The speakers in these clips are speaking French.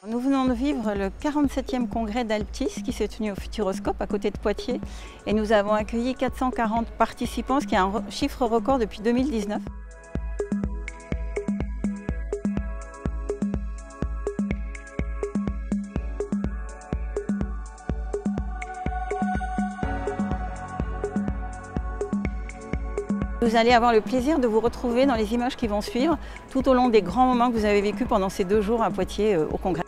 Nous venons de vivre le 47e congrès d'Alptis qui s'est tenu au Futuroscope à côté de Poitiers et nous avons accueilli 440 participants, ce qui est un chiffre record depuis 2019. Vous allez avoir le plaisir de vous retrouver dans les images qui vont suivre tout au long des grands moments que vous avez vécus pendant ces 2 jours à Poitiers au congrès.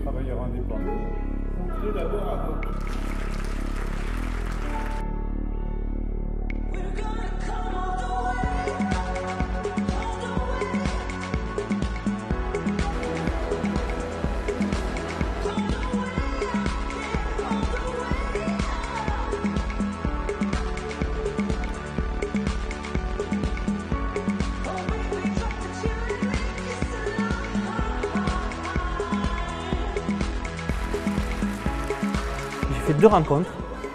Travailleurs indépendants. Montrez d'abord à votre... J'ai fait 2 rencontres.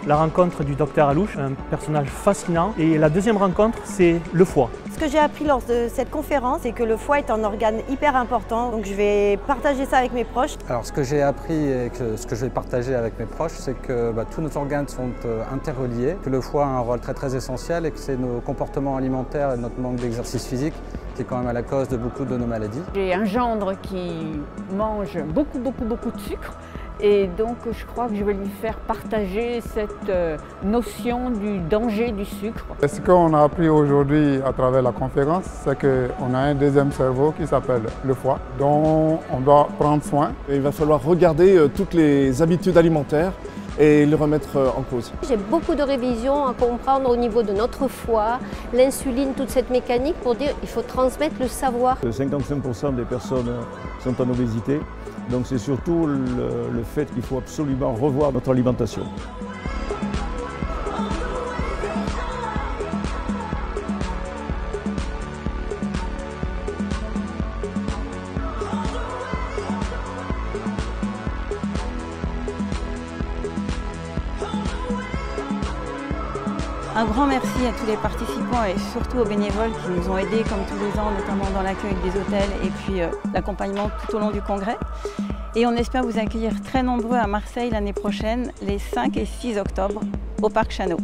La rencontre du docteur Alouche, un personnage fascinant, et la deuxième rencontre, c'est le foie. Ce que j'ai appris lors de cette conférence, c'est que le foie est un organe hyper important, donc je vais partager ça avec mes proches. Alors ce que j'ai appris et ce que je vais partager avec mes proches, c'est que tous nos organes sont interreliés, que le foie a un rôle très essentiel et que c'est nos comportements alimentaires et notre manque d'exercice physique qui est quand même à la cause de beaucoup de nos maladies. J'ai un gendre qui mange beaucoup de sucre. Et donc je crois que je vais lui faire partager cette notion du danger du sucre. Ce qu'on a appris aujourd'hui à travers la conférence, c'est qu'on a un deuxième cerveau qui s'appelle le foie, dont on doit prendre soin. Il va falloir regarder toutes les habitudes alimentaires et les remettre en cause. J'ai beaucoup de révisions à comprendre au niveau de notre foie, l'insuline, toute cette mécanique pour dire qu'il faut transmettre le savoir. 55% des personnes sont en obésité, donc c'est surtout le fait qu'il faut absolument revoir notre alimentation. Un grand merci à tous les participants et surtout aux bénévoles qui nous ont aidés comme tous les ans, notamment dans l'accueil des hôtels et puis l'accompagnement tout au long du congrès. Et on espère vous accueillir très nombreux à Marseille l'année prochaine, les 5 et 6 octobre, au Parc Chanot.